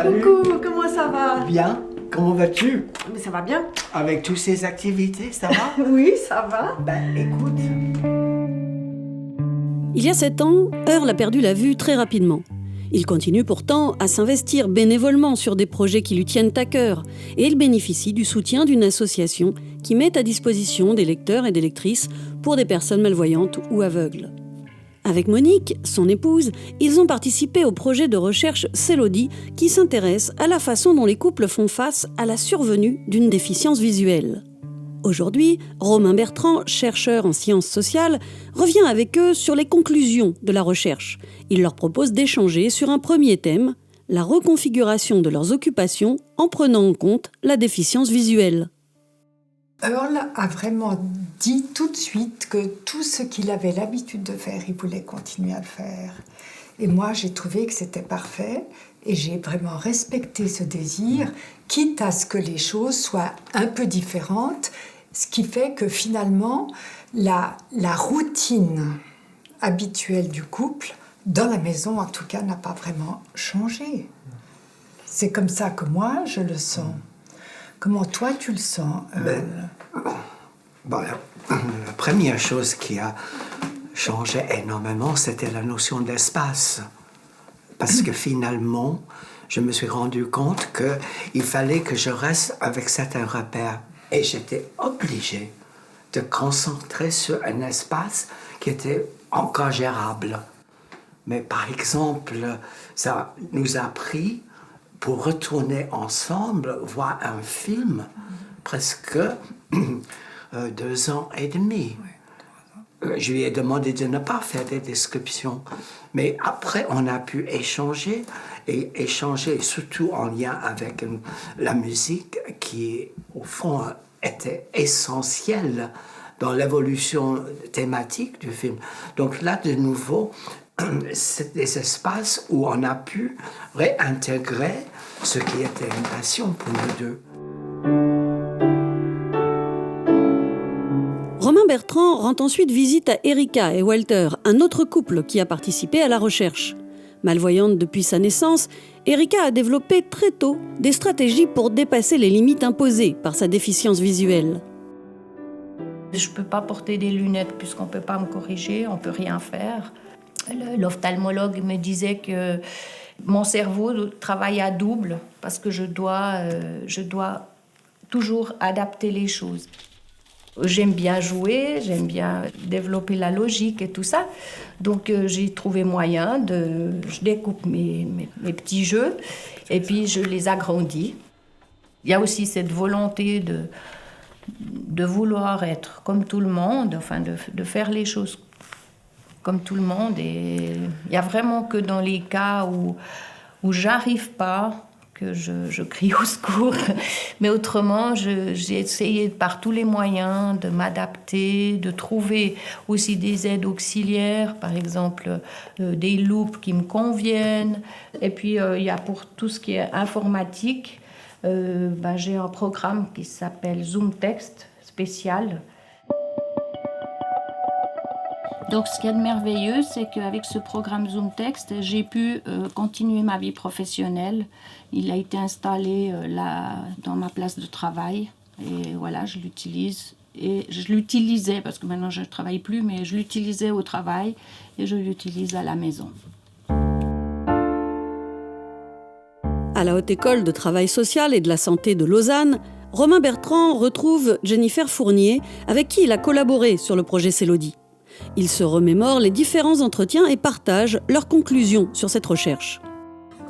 Salut. Coucou, comment ça va? Bien. Comment vas-tu? Mais ça va bien. Avec toutes ces activités, ça va? Oui, ça va. Ben, écoute. Il y a 7 ans, Earl a perdu la vue très rapidement. Il continue pourtant à s'investir bénévolement sur des projets qui lui tiennent à cœur et il bénéficie du soutien d'une association qui met à disposition des lecteurs et des lectrices pour des personnes malvoyantes ou aveugles. Avec Monique, son épouse, ils ont participé au projet de recherche Célodie qui s'intéresse à la façon dont les couples font face à la survenue d'une déficience visuelle. Aujourd'hui, Romain Bertrand, chercheur en sciences sociales, revient avec eux sur les conclusions de la recherche. Il leur propose d'échanger sur un premier thème, la reconfiguration de leurs occupations en prenant en compte la déficience visuelle. Earl a vraiment dit tout de suite que tout ce qu'il avait l'habitude de faire, il voulait continuer à le faire. Et moi, j'ai trouvé que c'était parfait et j'ai vraiment respecté ce désir, quitte à ce que les choses soient un peu différentes, ce qui fait que finalement, la routine habituelle du couple, dans la maison en tout cas, n'a pas vraiment changé. C'est comme ça que moi, je le sens. Comment toi, tu le sens, Earl? La première chose qui a changé énormément, c'était la notion d'espace. Parce que finalement, je me suis rendu compte qu'il fallait que je reste avec certains repères. Et j'étais obligée de concentrer sur un espace qui était encore gérable. Mais par exemple, ça nous a pris pour retourner ensemble voir un film presque 2 ans et demi. Je lui ai demandé de ne pas faire des descriptions. Mais après, on a pu échanger, et échanger surtout en lien avec la musique qui, au fond, était essentielle dans l'évolution thématique du film. Donc là, de nouveau, c'est des espaces où on a pu réintégrer ce qui était une passion pour nous deux. Romain Bertrand rend ensuite visite à Erika et Walter, un autre couple qui a participé à la recherche. Malvoyante depuis sa naissance, Erika a développé très tôt des stratégies pour dépasser les limites imposées par sa déficience visuelle. Je ne peux pas porter des lunettes puisqu'on ne peut pas me corriger, on ne peut rien faire. L'ophtalmologue me disait que mon cerveau travaille à double parce que je dois toujours adapter les choses. J'aime bien jouer, j'aime bien développer la logique et tout ça. Donc j'ai trouvé moyen je découpe mes petits jeux et puis je les agrandis. Il y a aussi cette volonté de vouloir être comme tout le monde, enfin de faire les choses comme tout le monde. Et il n'y a vraiment que dans les cas où j'arrive pas que je crie au secours. Mais autrement, j'ai essayé par tous les moyens de m'adapter, de trouver aussi des aides auxiliaires, par exemple des loupes qui me conviennent. Et puis, il y a pour tout ce qui est informatique, j'ai un programme qui s'appelle Zoom Text spécial. Donc, ce qu'il y a de merveilleux, c'est qu'avec ce programme Zoom Text, j'ai pu continuer ma vie professionnelle. Il a été installé là, dans ma place de travail. Et voilà, je l'utilise. Et je l'utilisais, parce que maintenant je ne travaille plus, mais je l'utilisais au travail et je l'utilise à la maison. À la Haute École de Travail Social et de la Santé de Lausanne, Romain Bertrand retrouve Jennifer Fournier, avec qui il a collaboré sur le projet Célodie. Ils se remémorent les différents entretiens et partagent leurs conclusions sur cette recherche.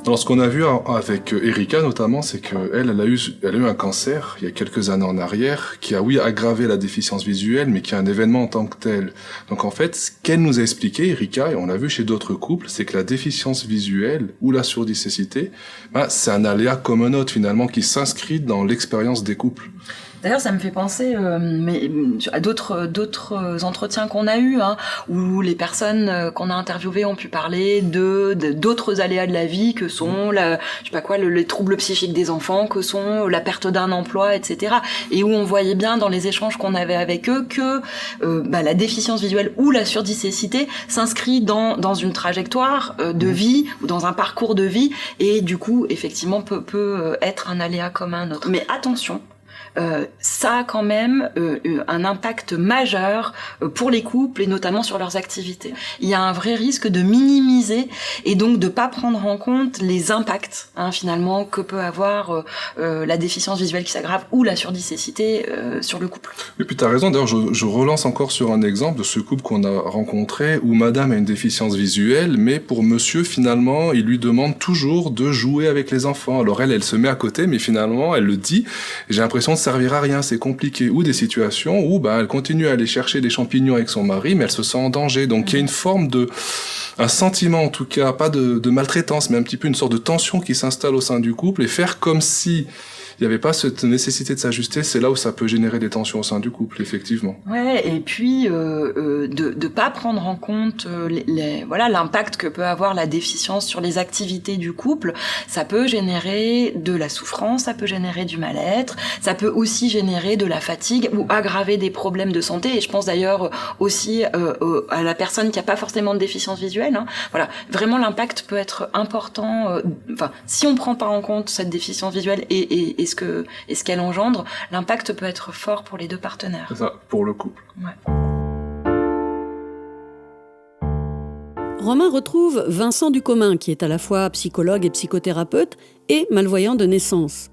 Alors, ce qu'on a vu avec Erika notamment, c'est qu'elle a eu un cancer il y a quelques années en arrière qui a, oui, aggravé la déficience visuelle, mais qui est un événement en tant que tel. Donc en fait, ce qu'elle nous a expliqué, Erika, et on l'a vu chez d'autres couples, c'est que la déficience visuelle ou la surdicécité, c'est un aléa comme un autre finalement qui s'inscrit dans l'expérience des couples. D'ailleurs, ça me fait penser à d'autres entretiens qu'on a eus, où les personnes qu'on a interviewées ont pu parler d'autres aléas de la vie que sont les troubles psychiques des enfants, que sont la perte d'un emploi, etc. Et où on voyait bien dans les échanges qu'on avait avec eux que la déficience visuelle ou la surdicécité s'inscrit dans une trajectoire de vie ou dans un parcours de vie et du coup, effectivement, peut être un aléa comme un autre. Mais attention, ça a quand même un impact majeur pour les couples et notamment sur leurs activités. Il y a un vrai risque de minimiser et donc de pas prendre en compte les impacts finalement que peut avoir la déficience visuelle qui s'aggrave ou la surdicécité sur le couple. Et puis t'as raison, d'ailleurs je relance encore sur un exemple de ce couple qu'on a rencontré où madame a une déficience visuelle mais pour monsieur finalement il lui demande toujours de jouer avec les enfants. Alors elle se met à côté mais finalement elle le dit, j'ai l'impression de servir à rien, c'est compliqué. Ou des situations où elle continue à aller chercher des champignons avec son mari, mais elle se sent en danger. Donc il y a une forme un sentiment en tout cas, pas de maltraitance, mais un petit peu une sorte de tension qui s'installe au sein du couple et faire comme si il n'y avait pas cette nécessité de s'ajuster, c'est là où ça peut générer des tensions au sein du couple, effectivement. Ouais, et puis de pas prendre en compte l'impact que peut avoir la déficience sur les activités du couple, ça peut générer de la souffrance, ça peut générer du mal-être, ça peut aussi générer de la fatigue ou aggraver des problèmes de santé. Et je pense d'ailleurs aussi à la personne qui a pas forcément de déficience visuelle. Voilà, vraiment l'impact peut être important. Si on prend pas en compte cette déficience visuelle et ce qu'elle engendre, l'impact peut être fort pour les deux partenaires. C'est ça, pour le couple. Ouais. Romain retrouve Vincent Ducommun, qui est à la fois psychologue et psychothérapeute et malvoyant de naissance.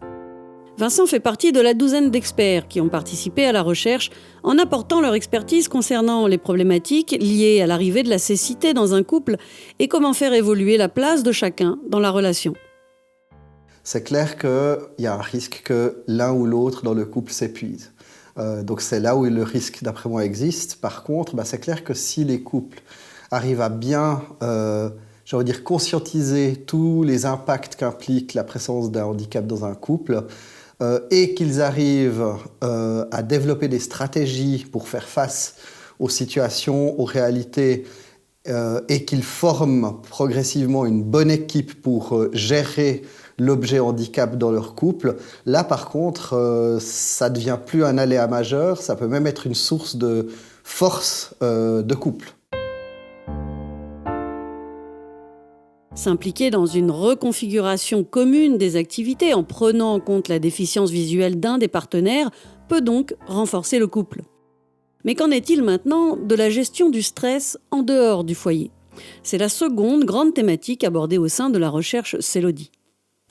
Vincent fait partie de la douzaine d'experts qui ont participé à la recherche en apportant leur expertise concernant les problématiques liées à l'arrivée de la cécité dans un couple et comment faire évoluer la place de chacun dans la relation. C'est clair qu'il y a un risque que l'un ou l'autre dans le couple s'épuise. Donc c'est là où le risque, d'après moi, existe. Par contre, c'est clair que si les couples arrivent à bien, conscientiser tous les impacts qu'implique la présence d'un handicap dans un couple, et qu'ils arrivent à développer des stratégies pour faire face aux situations, aux réalités, et qu'ils forment progressivement une bonne équipe pour gérer l'objet handicap dans leur couple, là par contre, ça ne devient plus un aléa majeur, ça peut même être une source de force de couple. S'impliquer dans une reconfiguration commune des activités en prenant en compte la déficience visuelle d'un des partenaires peut donc renforcer le couple. Mais qu'en est-il maintenant de la gestion du stress en dehors du foyer ? C'est la seconde grande thématique abordée au sein de la recherche Célodie.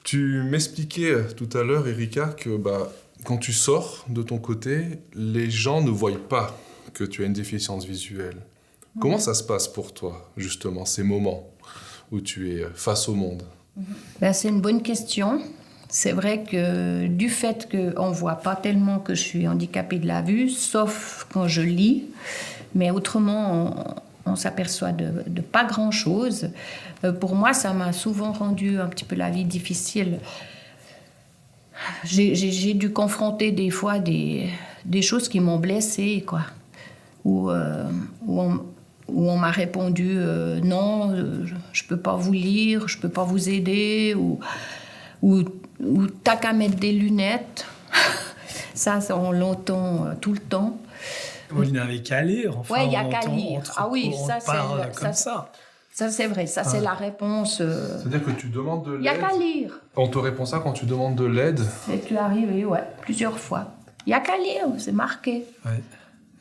Tu m'expliquais tout à l'heure, Erika, que quand tu sors de ton côté, les gens ne voient pas que tu as une déficience visuelle. Comment ça se passe pour toi, justement, ces moments où tu es face au monde ? C'est une bonne question. C'est vrai que du fait qu'on ne voit pas tellement que je suis handicapée de la vue, sauf quand je lis, mais autrement, on s'aperçoit de pas grand-chose. Pour moi, ça m'a souvent rendu un petit peu la vie difficile. J'ai dû confronter des fois des choses qui m'ont blessée, quoi. Où on m'a répondu non, je peux pas vous lire, je peux pas vous aider, ou t'as qu'à mettre des lunettes. Ça, on l'entend tout le temps. Il n'avait qu'à lire. Enfin, ouais, il n'y a qu'à lire. Ah oui, ça c'est ça. Ça, c'est vrai. Ça, c'est la réponse. C'est-à-dire que tu demandes de l'aide. Il n'y a qu'à lire. On te répond ça quand tu demandes de l'aide. C'est arrivé, ouais, plusieurs fois. Il n'y a qu'à lire, c'est marqué.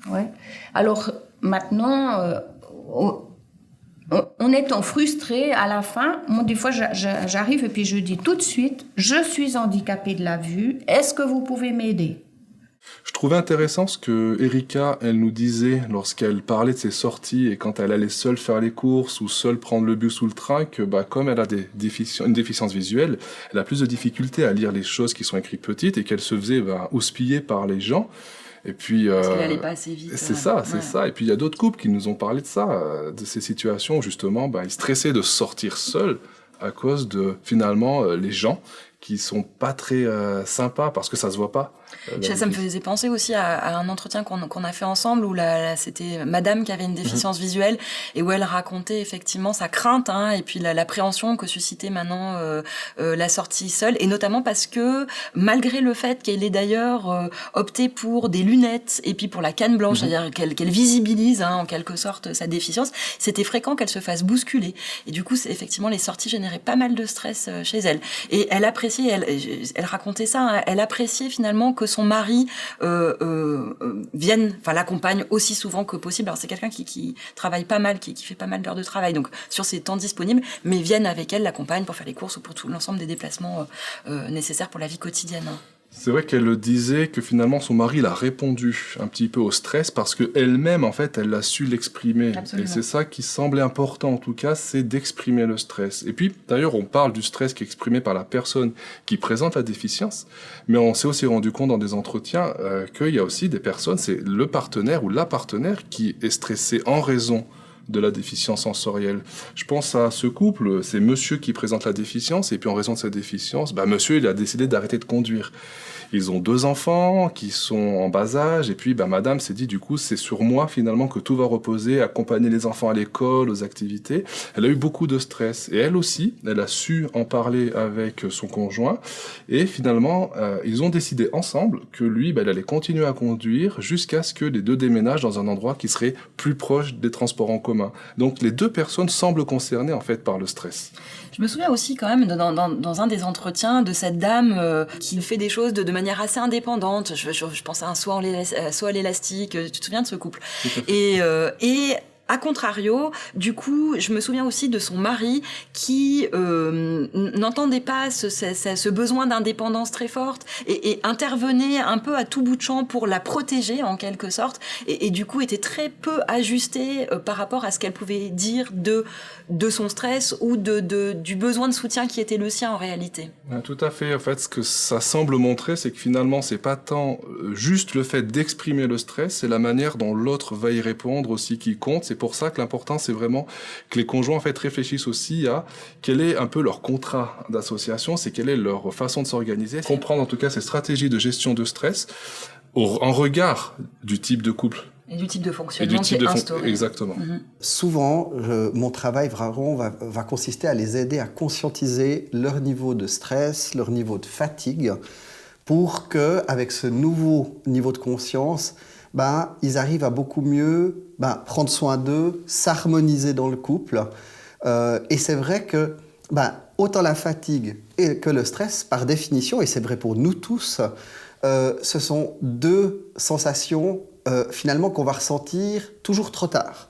Ouais. Alors, maintenant, en étant frustrée, à la fin, moi, des fois, j'arrive et puis je dis tout de suite, je suis handicapée de la vue, est-ce que vous pouvez m'aider ? Je trouvais intéressant ce que Erika, elle nous disait lorsqu'elle parlait de ses sorties et quand elle allait seule faire les courses ou seule prendre le bus ou le train, que comme elle a une déficience visuelle, elle a plus de difficultés à lire les choses qui sont écrites petites et qu'elle se faisait houspiller par les gens. Et puis, parce qu'elle n'allait pas assez vite. C'est ça. Et puis il y a d'autres couples qui nous ont parlé de ça, de ces situations où justement ils stressaient de sortir seuls à cause de finalement les gens qui sont pas très sympas parce que ça se voit pas. Ça me faisait penser aussi à un entretien qu'on a fait ensemble où c'était madame qui avait une déficience visuelle et où elle racontait effectivement sa crainte et puis l'appréhension que suscitait maintenant la sortie seule, et notamment parce que malgré le fait qu'elle ait d'ailleurs opté pour des lunettes et puis pour la canne blanche, c'est-à-dire qu'elle visibilise en quelque sorte sa déficience, c'était fréquent qu'elle se fasse bousculer, et du coup effectivement les sorties généraient pas mal de stress chez elle, et elle appréciait, elle racontait ça, elle appréciait finalement que son mari l'accompagne aussi souvent que possible. Alors c'est quelqu'un qui travaille pas mal, qui fait pas mal d'heures de travail, donc sur ses temps disponibles, mais vienne avec elle, l'accompagne pour faire les courses ou pour tout l'ensemble des déplacements nécessaires pour la vie quotidienne. C'est vrai qu'elle disait que finalement son mari l'a répondu un petit peu au stress parce qu'elle-même, en fait, elle a su l'exprimer. Absolument. Et c'est ça qui semblait important, en tout cas, c'est d'exprimer le stress. Et puis, d'ailleurs, on parle du stress qui est exprimé par la personne qui présente la déficience, mais on s'est aussi rendu compte dans des entretiens qu'il y a aussi des personnes, c'est le partenaire ou la partenaire qui est stressé en raison de la déficience sensorielle. Je pense à ce couple, c'est monsieur qui présente la déficience, et puis en raison de sa déficience, monsieur il a décidé d'arrêter de conduire. Ils ont 2 enfants qui sont en bas âge, et puis madame s'est dit, du coup, c'est sur moi finalement que tout va reposer, accompagner les enfants à l'école, aux activités. Elle a eu beaucoup de stress, et elle aussi, elle a su en parler avec son conjoint, et finalement, ils ont décidé ensemble que lui, il allait continuer à conduire jusqu'à ce que les 2 déménagent dans un endroit qui serait plus proche des transports en commun. Donc les 2 personnes semblent concernées en fait par le stress. Je me souviens aussi quand même dans un des entretiens de cette dame qui fait des choses de manière assez indépendante. Je pense à un saut à l'élastique. Tu te souviens de ce couple ? Et à contrario, du coup, je me souviens aussi de son mari qui n'entendait pas ce besoin d'indépendance très forte et intervenait un peu à tout bout de champ pour la protéger en quelque sorte, et du coup était très peu ajusté par rapport à ce qu'elle pouvait dire de son stress ou du besoin de soutien qui était le sien en réalité. Tout à fait. En fait, ce que ça semble montrer, c'est que finalement, c'est pas tant juste le fait d'exprimer le stress, c'est la manière dont l'autre va y répondre aussi qui compte. C'est pour ça que l'important, c'est vraiment que les conjoints en fait réfléchissent aussi à quel est un peu leur contrat d'association, c'est quelle est leur façon de s'organiser, comprendre en tout cas ces stratégies de gestion de stress en regard du type de couple. Et du type de fonctionnement qui est instauré. Exactement. Souvent, mon travail vraiment va consister à les aider à conscientiser leur niveau de stress, leur niveau de fatigue, pour qu'avec ce nouveau niveau de conscience, ils arrivent à beaucoup mieux prendre soin d'eux, s'harmoniser dans le couple. Et c'est vrai que autant la fatigue que le stress, par définition, et c'est vrai pour nous tous, ce sont 2 sensations finalement qu'on va ressentir toujours trop tard.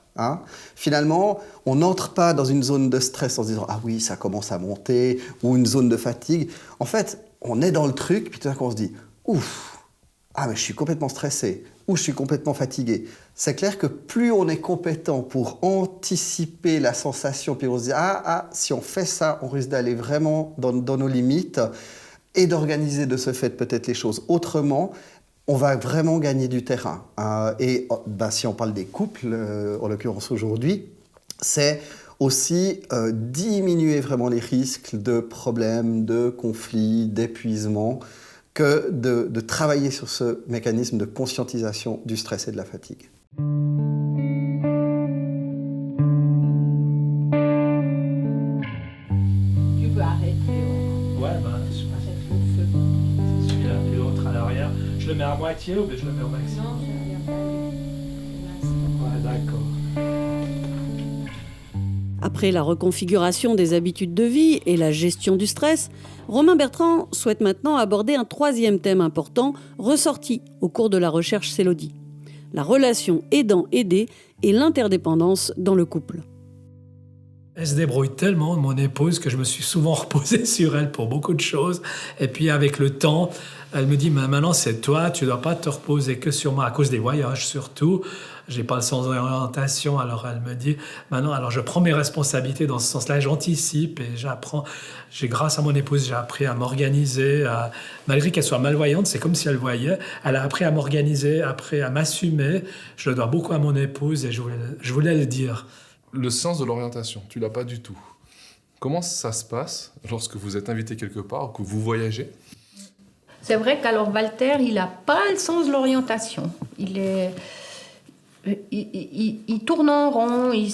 Finalement, on n'entre pas dans une zone de stress en se disant « Ah oui, ça commence à monter » ou une zone de fatigue. En fait, on est dans le truc, puis tout d'un coup on se dit « Ouf, mais je suis complètement stressé » ou « Je suis complètement fatigué ». C'est clair que plus on est compétent pour anticiper la sensation, puis on se dit « si on fait ça, on risque d'aller vraiment dans nos limites » et d'organiser de ce fait peut-être les choses autrement, on va vraiment gagner du terrain. Et si on parle des couples, en l'occurrence aujourd'hui, c'est aussi diminuer vraiment les risques de problèmes, de conflits, d'épuisement, que de travailler sur ce mécanisme de conscientisation du stress et de la fatigue. Tu peux arrêter. Ouais, c'est celui-là et l'autre à l'arrière. Je le mets à moitié ou je le mets au maximum? Ouais, d'accord. Après la reconfiguration des habitudes de vie et la gestion du stress, Romain Bertrand souhaite maintenant aborder un 3e thème important ressorti au cours de la recherche Célodie. La relation aidant-aidé et l'interdépendance dans le couple. Elle se débrouille tellement, mon épouse, que je me suis souvent reposé sur elle pour beaucoup de choses. Et puis avec le temps, elle me dit « Maintenant, c'est toi, tu ne dois pas te reposer que sur moi, à cause des voyages surtout. Je n'ai pas le sens d'orientation. » Alors elle me dit « Maintenant, alors je prends mes responsabilités dans ce sens-là, j'anticipe et j'apprends. Grâce à mon épouse, j'ai appris à m'organiser. Malgré qu'elle soit malvoyante, c'est comme si elle voyait. Elle a appris à m'organiser, appris à m'assumer. Je le dois beaucoup à mon épouse et je voulais le dire. » Le sens de l'orientation, tu l'as pas du tout. Comment ça se passe lorsque vous êtes invité quelque part ou que vous voyagez ? C'est vrai qu'alors Walter, il n'a pas le sens de l'orientation. Il tourne en rond, il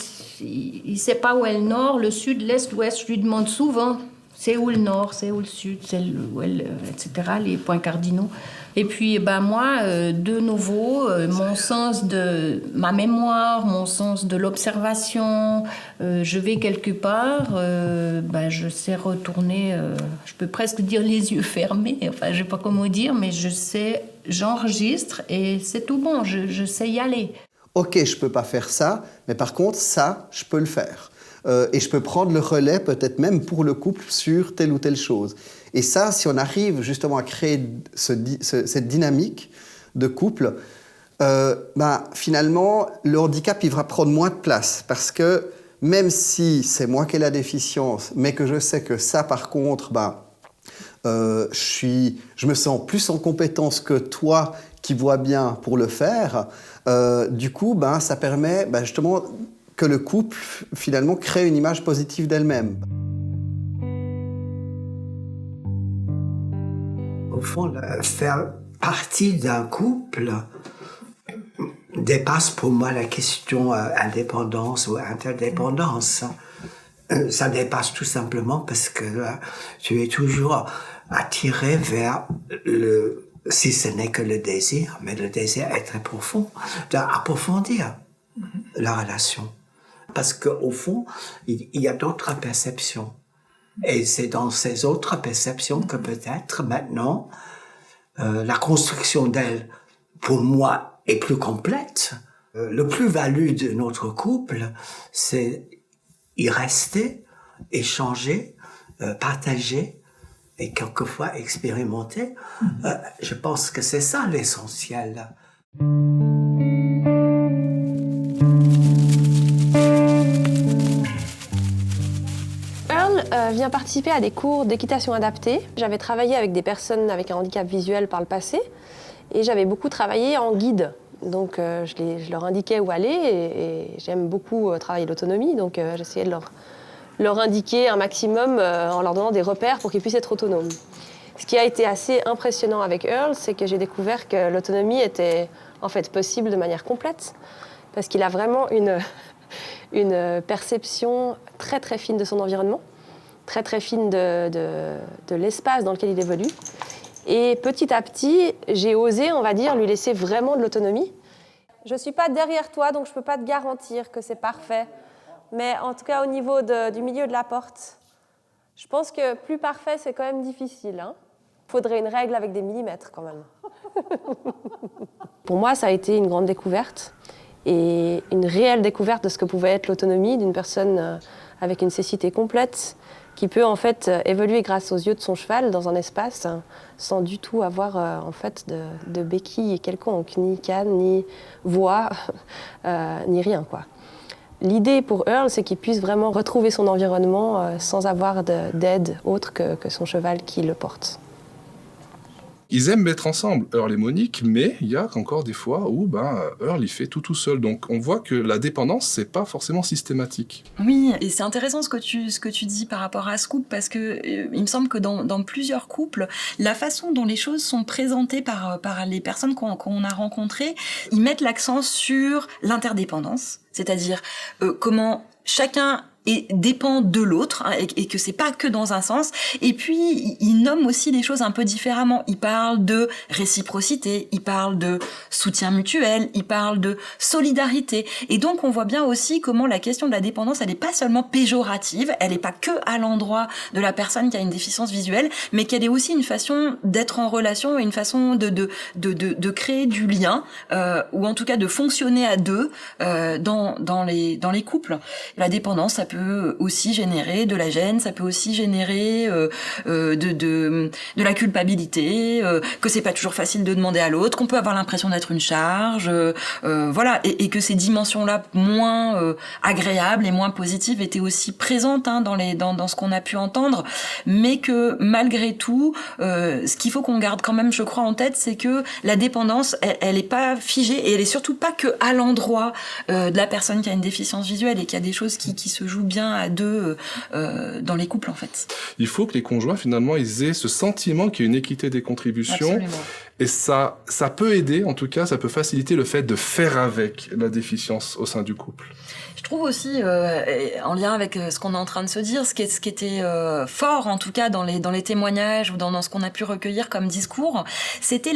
ne sait pas où est le nord, le sud, l'est, l'ouest. Je lui demande souvent, c'est où le nord, c'est où le sud, etc., les points cardinaux. Et puis, moi, de nouveau, mon sens de ma mémoire, mon sens de l'observation, je vais quelque part, je sais retourner, je peux presque dire les yeux fermés, enfin, je ne sais pas comment dire, mais je sais, j'enregistre et c'est tout bon, je sais y aller. Ok, je ne peux pas faire ça, mais par contre, ça, je peux le faire. Et je peux prendre le relais, peut-être même pour le couple, sur telle ou telle chose. Et ça, si on arrive justement à créer cette dynamique de couple, finalement, le handicap, il va prendre moins de place. Parce que même si c'est moi qui ai la déficience, mais que je sais que ça, par contre, je me sens plus en compétence que toi qui vois bien pour le faire, du coup, ça permet justement que le couple, finalement, crée une image positive d'elle-même. Au fond, faire partie d'un couple dépasse pour moi la question indépendance ou interdépendance. Ça dépasse tout simplement parce que tu es toujours attiré vers si ce n'est que le désir, mais le désir est très profond, d'approfondir la relation. Parce qu'au fond, il y a d'autres perceptions. Et c'est dans ces autres perceptions que peut-être maintenant, la construction d'elle, pour moi, est plus complète. Le plus-value de notre couple, c'est y rester, échanger, partager et quelquefois expérimenter. Je pense que c'est ça l'essentiel. Vient participer à des cours d'équitation adaptée. J'avais travaillé avec des personnes avec un handicap visuel par le passé et j'avais beaucoup travaillé en guide. Donc je leur indiquais où aller et j'aime beaucoup travailler l'autonomie, donc j'essayais de leur indiquer un maximum en leur donnant des repères pour qu'ils puissent être autonomes. Ce qui a été assez impressionnant avec Earl, c'est que j'ai découvert que l'autonomie était en fait possible de manière complète parce qu'il a vraiment une perception très très fine de son environnement, très très fine de l'espace dans lequel il évolue. Et petit à petit, j'ai osé, on va dire, lui laisser vraiment de l'autonomie. Je ne suis pas derrière toi, donc je ne peux pas te garantir que c'est parfait. Mais en tout cas, au niveau du milieu de la porte, je pense que plus parfait, c'est quand même difficile. Il faudrait une règle avec des millimètres quand même. Pour moi, ça a été une grande découverte et une réelle découverte de ce que pouvait être l'autonomie d'une personne avec une cécité complète qui peut en fait évoluer grâce aux yeux de son cheval dans un espace sans du tout avoir en fait de béquille quelconque, ni canne, ni voix, ni rien quoi. L'idée pour Earl, c'est qu'il puisse vraiment retrouver son environnement sans avoir d'aide autre que son cheval qui le porte. Ils aiment être ensemble, Earl et Monique, mais il y a encore des fois où Earl il fait tout seul. Donc on voit que la dépendance, c'est pas forcément systématique. Oui, et c'est intéressant ce que tu dis par rapport à ce couple, parce que il me semble que dans plusieurs couples, la façon dont les choses sont présentées par les personnes qu'on a rencontrées, ils mettent l'accent sur l'interdépendance, c'est-à-dire comment chacun dépend de l'autre et que c'est pas que dans un sens. Et puis il nomme aussi les choses un peu différemment. Il parle de réciprocité, il parle de soutien mutuel, il parle de solidarité. Et donc on voit bien aussi comment la question de la dépendance, elle est pas seulement péjorative, elle est pas que à l'endroit de la personne qui a une déficience visuelle, mais qu'elle est aussi une façon d'être en relation et une façon de créer du lien ou en tout cas de fonctionner à deux dans les couples. La dépendance, ça peut aussi générer de la gêne, ça peut aussi générer de la culpabilité, que c'est pas toujours facile de demander à l'autre, qu'on peut avoir l'impression d'être une charge, voilà, et que ces dimensions-là moins agréables et moins positives étaient aussi présentes dans ce qu'on a pu entendre, mais que malgré tout, ce qu'il faut qu'on garde quand même, je crois, en tête, c'est que la dépendance, elle est pas figée et elle est surtout pas que à l'endroit de la personne qui a une déficience visuelle et qu'il y a des choses qui se jouent joue bien à deux dans les couples en fait. Il faut que les conjoints finalement ils aient ce sentiment qu'il y a une équité des contributions. Absolument. Et ça peut aider, en tout cas, ça peut faciliter le fait de faire avec la déficience au sein du couple. Je trouve aussi, en lien avec ce qu'on est en train de se dire, ce qui était fort, en tout cas, dans les témoignages ou dans ce qu'on a pu recueillir comme discours, c'était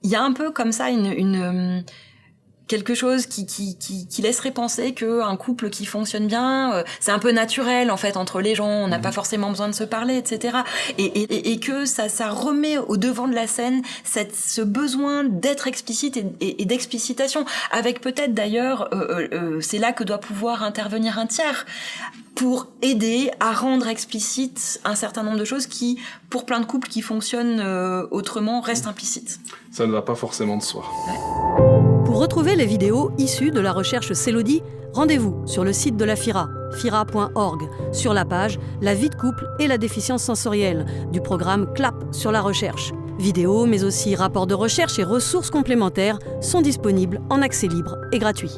il y a un peu comme ça quelque chose qui laisserait penser qu'un couple qui fonctionne bien, c'est un peu naturel en fait entre les gens, on n'a pas forcément besoin de se parler, etc. Et que ça remet au devant de la scène ce besoin d'être explicite et d'explicitation, avec peut-être d'ailleurs, c'est là que doit pouvoir intervenir un tiers pour aider à rendre explicite un certain nombre de choses qui, pour plein de couples qui fonctionnent autrement, restent implicites. Ça ne va pas forcément de soi. Ouais. Pour retrouver les vidéos issues de la recherche Célodie, rendez-vous sur le site de la FIRA, fira.org, sur la page « La vie de couple et la déficience sensorielle » du programme CLAP sur la recherche. Vidéos, mais aussi rapports de recherche et ressources complémentaires sont disponibles en accès libre et gratuit.